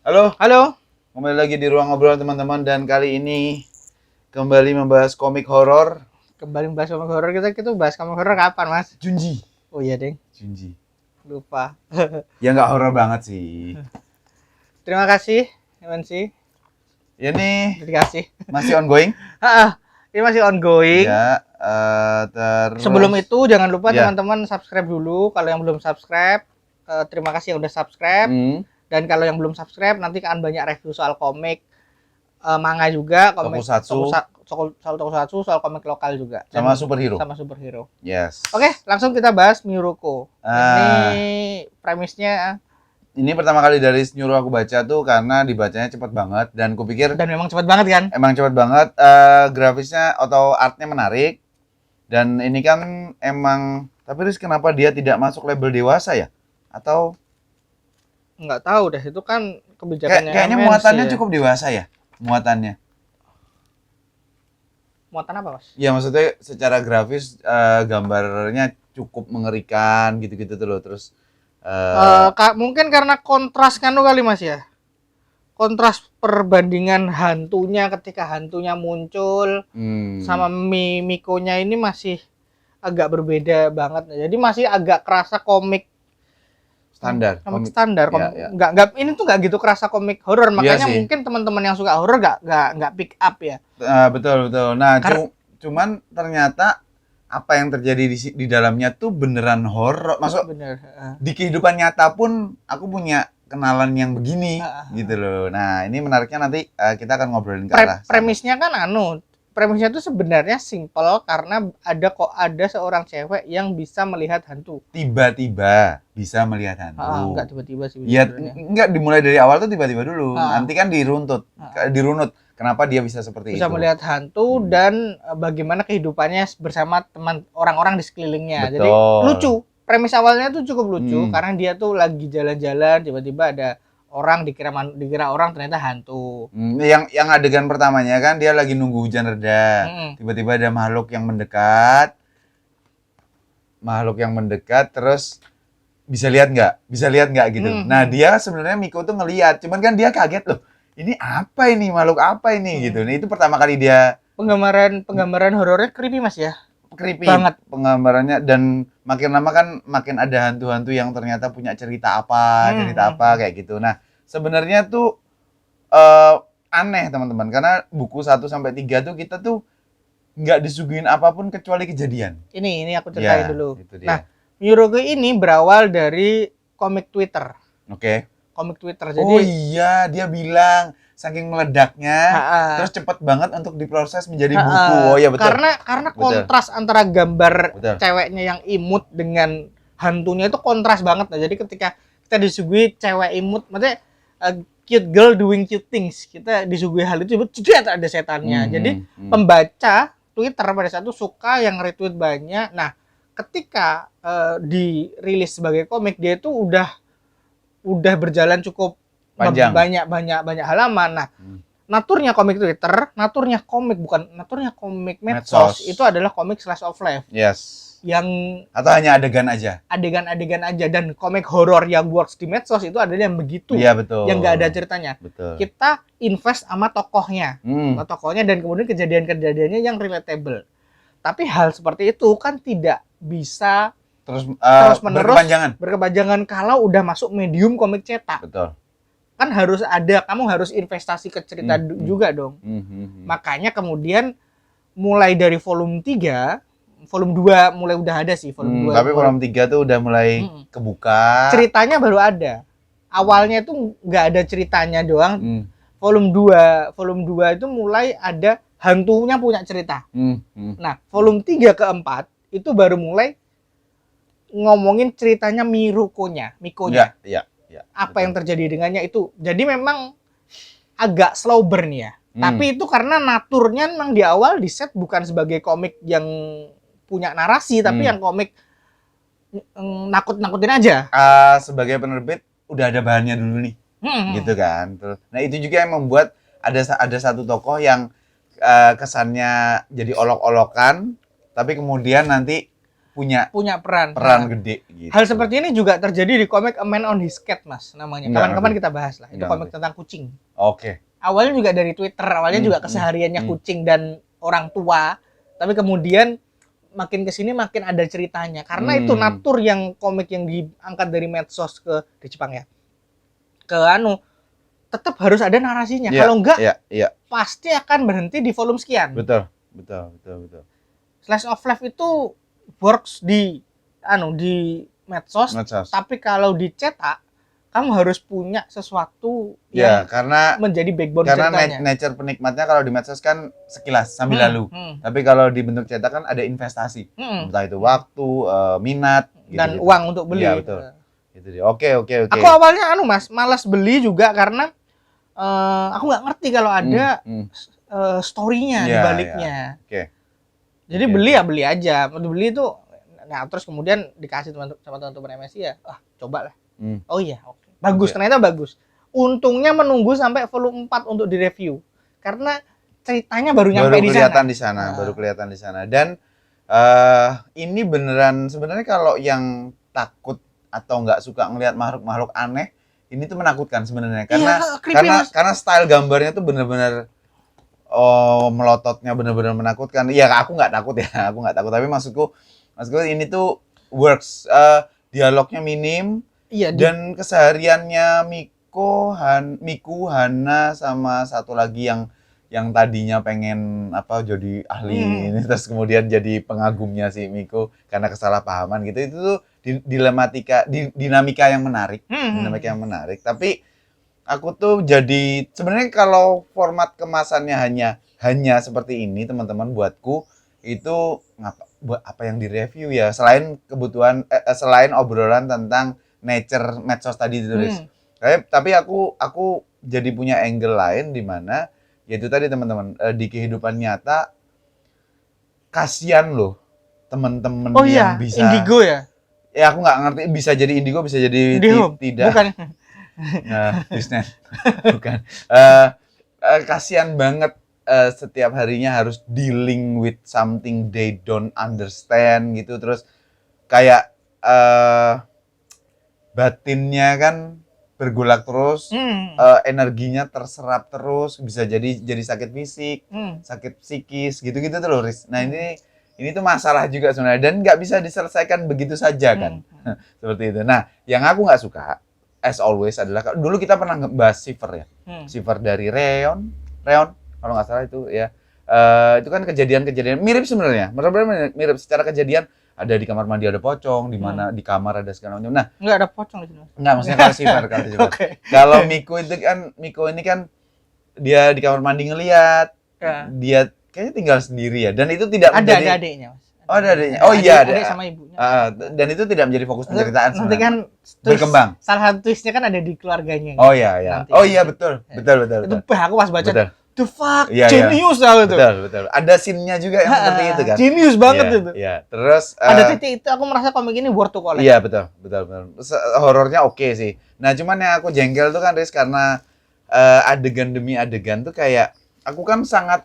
Halo, Halo, kembali lagi di ruang obrolan teman-teman dan kali ini kembali membahas komik horor kembali membahas komik horor. Kita bahas komik horor kapan, Mas? Junji. Oh iya, Deng. Junji. Lupa. Ya nggak horor banget sih. Terima kasih, MNC. Ya nih Terima kasih. masih ongoing. Ini masih ongoing. Ya, terus. Sebelum itu jangan lupa Ya. teman-teman subscribe dulu. Kalau yang belum subscribe, terima kasih yang udah subscribe. Dan kalau yang belum subscribe, nanti akan banyak review soal komik, manga juga, komik Tokusatsu. soal tokusatsu, soal komik lokal juga. Sama Dan superhero. Sama superhero. Yes. Oke, langsung kita bahas Miruko. Ini premisnya Ini pertama kali dari nyuruh aku baca tuh karena dibacanya cepat banget dan kupikir dan memang cepat banget kan? emang cepat banget. Grafisnya atau artnya menarik dan ini kan emang. Tapi Riz, kenapa dia tidak masuk label dewasa ya? Atau Nggak tahu deh, itu kan kebijakannya kayaknya MNC muatannya ya. cukup dewasa ya, muatannya. Muatan apa, Mas? Ya maksudnya secara grafis gambarnya cukup mengerikan gitu-gitu tuh loh. Terus Mungkin karena kontras kan kali, Mas ya. Kontras perbandingan hantunya ketika hantunya muncul sama Mikonya ini masih agak berbeda banget. Jadi masih agak kerasa komik standar. komik standar. Ya. Nggak, ini tuh nggak gitu kerasa komik horor. Makanya sih. mungkin teman-teman yang suka horor nggak pick up ya. Betul. Nah, cuman ternyata apa yang terjadi di dalamnya tuh beneran horor. Masuk Bener. di kehidupan nyata pun aku punya kenalan yang begini gitu loh. Nah, ini menariknya nanti kita akan ngobrolin ke arah sana. Premisnya kan premisnya tuh sebenarnya simple karena ada seorang cewek yang bisa melihat hantu. Tiba-tiba bisa melihat hantu. Enggak tiba-tiba sih. Ya, enggak dimulai dari awal tuh tiba-tiba dulu. Nanti kan dirunut. Kenapa dia bisa seperti bisa itu? Melihat hantu dan bagaimana kehidupannya bersama orang-orang di sekelilingnya. Betul. Jadi lucu. Premis awalnya tuh cukup lucu karena dia tuh lagi jalan-jalan tiba-tiba ada orang dikira orang ternyata hantu. Yang adegan pertamanya kan dia lagi nunggu hujan reda. Tiba-tiba ada makhluk yang mendekat terus bisa lihat nggak gitu. Nah, dia sebenarnya Miko tuh ngelihat, cuman kan dia kaget loh. Ini apa ini? Makhluk apa ini gitu. Nah, itu pertama kali dia penggambaran horornya creepy, Mas ya. Creepy banget penggambarannya, dan makin lama kan makin ada hantu-hantu yang ternyata punya cerita apa kayak gitu. Nah, sebenarnya tuh aneh teman-teman, karena buku 1 sampai 3 tuh kita tuh nggak disuguhin apapun kecuali kejadian. Ini aku ceritain dulu. Nah, Miruko ini berawal dari komik Twitter. Oke. Komik Twitter. Jadi oh iya, dia bilang saking meledaknya terus cepat banget untuk diproses menjadi buku. Oh iya, betul. Karena kontras antara gambar ceweknya yang imut dengan hantunya itu kontras banget. Nah, jadi ketika kita disuguhi cewek imut, maksudnya cute girl doing cute things, kita disuguhi hal itu tidak ada setannya. Jadi pembaca Twitter pada saat itu suka yang retweet banyak. Nah, ketika dirilis sebagai komik, dia itu udah berjalan cukup panjang, banyak halaman. Nah, naturnya komik Twitter, naturnya komik medsos itu adalah komik slice of life. Yes. Yang atau hanya adegan aja. Adegan aja, dan komik horor yang works di medsos itu adalah yang begitu. Iya, betul. Yang nggak ada ceritanya. Betul. Kita invest sama tokohnya. Tokohnya dan kemudian kejadian-kejadiannya yang relatable. Tapi hal seperti itu kan tidak bisa terus-menerus berkepanjangan kalau udah masuk medium komik cetak. Betul. Kan kamu harus investasi ke cerita juga dong. Makanya kemudian mulai dari volume 3, volume 2 mulai udah ada sih volume 2. Tapi volume 3 tuh udah mulai kebuka. Ceritanya baru ada. Awalnya tuh nggak ada ceritanya doang. Volume 2 itu mulai ada hantunya punya cerita. Nah, volume 3 ke 4 itu baru mulai ngomongin ceritanya Mikonya. Iya. Apa yang terjadi dengannya itu. Jadi memang agak slow burn ya. Tapi itu karena naturnya memang di awal di set bukan sebagai komik yang punya narasi, tapi yang komik nakut-nakutin aja. Sebagai penerbit udah ada bahannya dulu nih. Gitu kan. Terus, nah, itu juga yang membuat ada satu tokoh yang kesannya jadi olok-olokan, tapi kemudian nanti punya peran gede gitu. Hal seperti ini juga terjadi di komik A Man on His Cat, Mas, namanya. Kapan-kapan kita bahas lah. Itu komik tentang kucing. Oke. Awalnya juga dari Twitter, awalnya juga kesehariannya kucing dan orang tua, tapi kemudian makin kesini makin ada ceritanya. Karena itu natur yang komik yang diangkat dari medsos di Jepang ya. Tetap harus ada narasinya. Kalau enggak, pasti akan berhenti di volume sekian. Betul. Slice of life itu works di medsos, tapi kalau dicetak kamu harus punya sesuatu yang karena menjadi backbone karena ceritanya. nature penikmatnya kalau di medsos kan sekilas sambil lalu. Tapi kalau di bentuk cetak kan ada investasi. Entah itu waktu, minat dan uang untuk beli. Iya, betul. Itu dia. Oke. Aku awalnya Mas, malas beli juga karena aku nggak ngerti kalau ada story-nya di baliknya. Jadi beli aja. Beli itu terus kemudian dikasih sama teman-teman MSI ya. Coba lah. Oh iya, oke. Bagus, ternyata bagus. Untungnya menunggu sampai volume 4 untuk direview. Karena ceritanya baru nyampe di sana. Baru kelihatan di sana. Dan ini beneran sebenarnya kalau yang takut atau nggak suka ngelihat makhluk-makhluk aneh, ini tuh menakutkan sebenarnya. Karena style gambarnya tuh bener-bener melototnya bener-bener menakutkan. Iya, aku nggak takut. Tapi maksudku ini tuh works. Dialognya minim. Iya. Dan kesehariannya Miku, Hana, sama satu lagi yang tadinya pengen jadi ahli ini, terus kemudian jadi pengagumnya si Miku karena kesalahpahaman gitu. Itu tuh dinamika yang menarik. Tapi aku tuh jadi sebenarnya kalau format kemasannya hanya seperti ini, teman-teman, buatku itu buat apa yang direview ya, selain kebutuhan selain obrolan tentang nature medsos tadi ditulis. Tapi aku jadi punya angle lain di mana yaitu tadi, teman-teman, di kehidupan nyata kasihan loh teman-teman yang bisa indigo ya. Ya aku nggak ngerti, bisa jadi indigo, bisa jadi tidak. Bukan. Business. Bukan. Kasihan banget setiap harinya harus dealing with something they don't understand gitu, terus kayak batinnya kan bergolak terus, energinya terserap terus, bisa jadi sakit fisik, sakit psikis gitu-gitu tuh loh, Riz. Nah, ini tuh masalah juga sebenarnya dan nggak bisa diselesaikan begitu saja kan. Seperti itu. Nah, yang aku nggak suka as always adalah dulu kita pernah ngebahas Shiver ya. Shiver dari Reon kalau nggak salah itu ya. Itu kan kejadian-kejadian mirip sebenarnya. Mirip secara kejadian. Ada di kamar mandi ada pocong, di mana di kamar ada segala macam. Nah, nggak ada pocong di sini. Nggak, maksudnya kalau Shiver. Kalau Miko ini kan dia di kamar mandi ngelihat. Dia kayaknya tinggal sendiri ya, dan itu tidak menjadi ada adiknya, Mas. Ada adiknya. Oh iya, ada sama ibunya. Dan itu tidak menjadi fokus penceritaan sebenarnya. Nanti kan berkembang. Salah satu twistnya kan ada di keluarganya. Oh iya. Nanti. Oh iya, betul. Itu aku pas baca. Betul. The fuck, genius lah itu. Betul. Ada scene-nya juga yang seperti itu kan. Genius banget itu. Iya. Terus ada titik itu aku merasa komik ini worth to collect. Iya, betul. Horornya oke sih. Nah, cuman yang aku jengkel tuh kan, Riz, karena adegan demi adegan tuh kayak aku kan sangat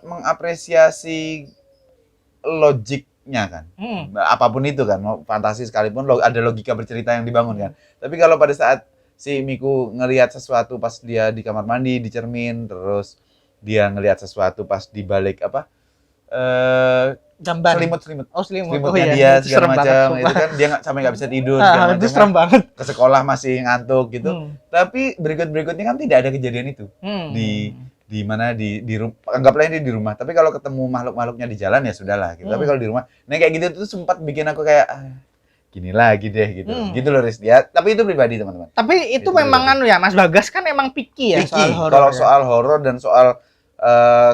mengapresiasi logiknya kan. Apapun itu kan, mau fantasi sekalipun ada logika bercerita yang dibangun kan. Tapi kalau pada saat si Miku ngelihat sesuatu pas dia di kamar mandi, di cermin, terus dia ngelihat sesuatu pas di balik gambar selimut. Selimutnya dia segala macam itu kan, dia sampai nggak bisa tidur segala macam. Itu serem banget. Ke sekolah masih ngantuk gitu. Tapi berikutnya kan tidak ada kejadian itu. Di mana di rumah, anggaplah ini di rumah, tapi kalau ketemu makhluk-makhluknya di jalan ya sudahlah gitu. Tapi kalau di rumah, nah kayak gitu tuh sempat bikin aku kayak gini lagi deh gitu. Gitu loh, Riz. Ya, tapi itu pribadi, teman-teman. Tapi itu memang ya, Mas Bagas kan emang picky ya soal horor. Kalau soal horor dan soal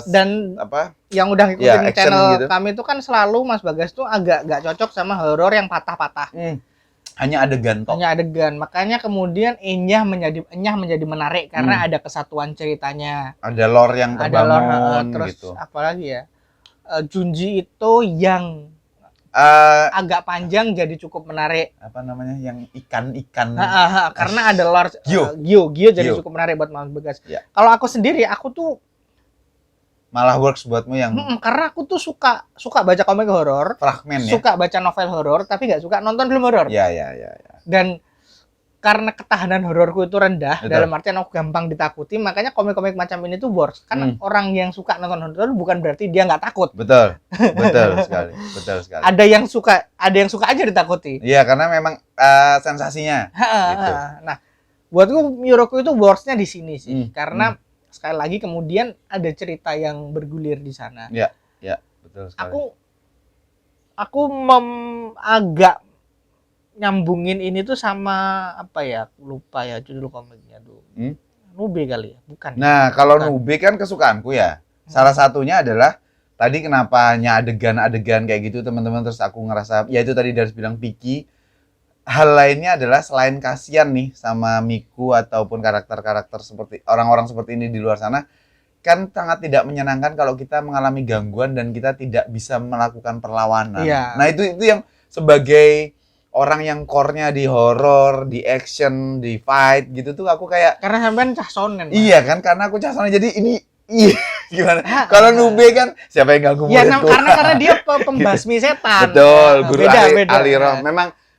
dan apa? Yang udah ngikutin channel gitu. Kami itu kan selalu Mas Bagas tuh agak gak cocok sama horor yang patah-patah. Hanya adegan toh. Hanya adegan. Makanya kemudian Enyah menjadi menarik karena ada kesatuan ceritanya. Ada lore yang terbangun terus gitu. Apalagi ya? Junji itu yang agak panjang jadi cukup menarik. Apa namanya? Yang ikan-ikan. Karena ada lore Gyo jadi cukup menarik buat Mas Bagas. Kalau aku sendiri, aku tuh malah works buatmu yang Karena aku tuh suka baca komik horor, fragmen ya. suka baca novel horor, tapi nggak suka nonton film horor. Ya. Dan karena ketahanan hororku itu rendah, Betul. dalam artian aku gampang ditakuti, makanya komik-komik macam ini tuh works. Karena orang yang suka nonton horor bukan berarti dia nggak takut. Betul sekali. Ada yang suka aja ditakuti. Iya, karena memang sensasinya. Gitu. Nah, buatku Miroku itu works-nya di sini sih, Hmm, karena sekali lagi kemudian ada cerita yang bergulir di sana. Ya, betul sekali. Aku agak nyambungin ini tuh sama apa ya? Aku lupa ya judul komiknya tuh. Nube kali ya, bukan. Nah, kalau Nube kan kesukaanku ya. Salah satunya adalah tadi kenapa hanya adegan-adegan kayak gitu teman-teman, terus aku ngerasa ya itu tadi dari bilang picky. Hal lainnya adalah selain kasihan nih sama Miku ataupun karakter-karakter seperti orang-orang seperti ini di luar sana, kan sangat tidak menyenangkan kalau kita mengalami gangguan dan kita tidak bisa melakukan perlawanan. Iya. Nah, itu yang sebagai orang yang core-nya di horor, di action, di fight gitu tuh aku kayak Karena sampean cah sonen. iya kan, karena aku casarnya jadi ini gimana? Kalau Nube kan siapa yang ganggu Ya, muridku? karena dia pembasmi setan. Betul, guru beda. Aliroh.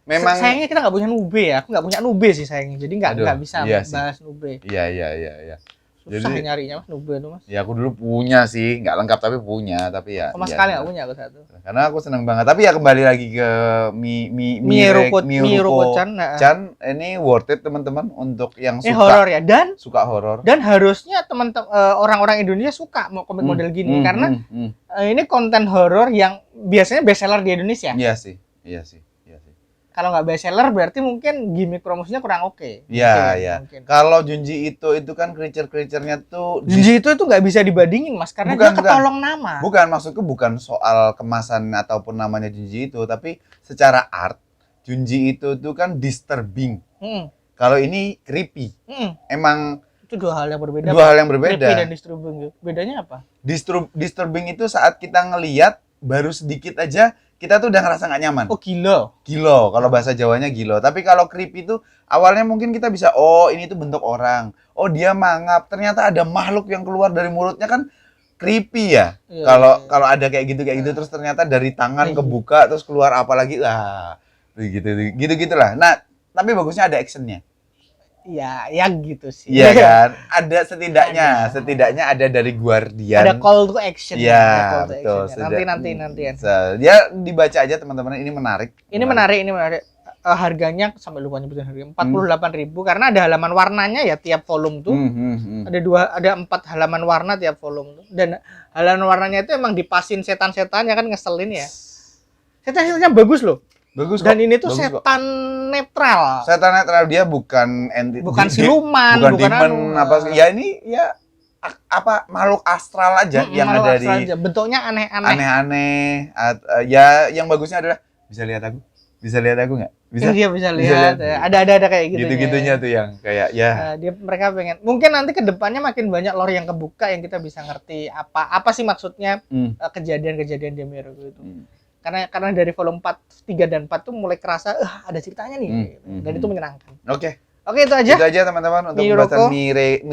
Memang sayangnya kita nggak punya Nube ya. Aku nggak punya Nube sih sayangnya. Jadi nggak bisa iya sih. bahas Nube. Iya. Susah Jadi- nyarinya Mas Nube itu Mas. Ya aku dulu punya sih, nggak lengkap tapi punya, tapi ya. Sama iya, sekali iya. nggak punya aku satu. Karena aku seneng banget. Tapi ya kembali lagi ke Miruko-chan. Chan, ini worth it teman-teman untuk yang Ini suka horor ya, suka horor. dan harusnya teman-teman orang-orang Indonesia suka mau komik model gini karena ini konten horor yang biasanya bestseller di Indonesia. Iya sih. Kalau nggak bestseller berarti mungkin gimmick promosinya kurang oke. Iya. Mungkin. Kalau Junji itu kan creature-nya tuh Junji itu nggak bisa dibandingin Mas karena Bukan, dia ketolong nama. bukan, maksudku bukan soal kemasan ataupun namanya Junji itu, tapi secara art Junji itu tuh kan disturbing. Kalau ini creepy. Emang Itu dua hal yang berbeda. Creepy dan disturbing. Bedanya apa? Disturbing itu saat kita ngelihat baru sedikit aja kita tuh udah ngerasa nggak nyaman. Oh gila. Gilo, kalau bahasa Jawanya gilo. Tapi kalau creepy itu awalnya mungkin kita bisa, oh ini tuh bentuk orang. Oh dia mangap. Ternyata ada makhluk yang keluar dari mulutnya kan creepy ya. Iya, Kalau ada kayak gitu terus ternyata dari tangan kebuka terus keluar apa lagi. Gitu-gitulah. Nah, tapi bagusnya ada actionnya. Ya gitu sih. Iya kan? Ada setidaknya ada dari Guardian. Ada call to action. Iya, betul. Nanti. Ya dibaca aja teman-teman, ini menarik. Ini menarik. Harganya sampai lupa nyebutin harganya 48.000 karena ada halaman warnanya ya tiap volume tuh. Ada 4 halaman warna tiap volume tuh. Dan halaman warnanya itu emang dipasin setan-setan ya kan ngeselin ya. Setan-setannya bagus loh. Bagus kok. Dan ini tuh bagus setan netral. Setan netral, dia bukan Bukan siluman, bukan demon anu. ya ini ya apa makhluk astral aja yang makhluk ada astral di aja. Bentuknya aneh-aneh. aneh-aneh. Ya yang bagusnya adalah bisa lihat aku nggak? Bisa. Dia bisa lihat. Ya. Ada kayak gitu. Gitu-gitunya tuh yang kayak ya. Mereka pengen. Mungkin nanti kedepannya makin banyak lore yang kebuka yang kita bisa ngerti apa sih maksudnya kejadian-kejadian di Miroku itu. Karena dari volume 4, 3 dan 4 tuh mulai kerasa ada ceritanya nih. Dan itu menyenangkan. Oke, itu aja. Itu aja teman-teman untuk Miruko. pembahasan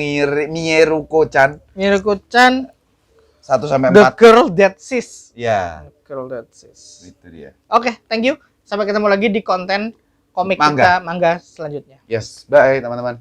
Miruko-chan Miruko-chan 1 sampai 4. The Girl That Sees. Ya. Girl That Sees. Itu dia. Oke, thank you. Sampai ketemu lagi di konten komik Manga. kita manga selanjutnya. Yes, bye teman-teman.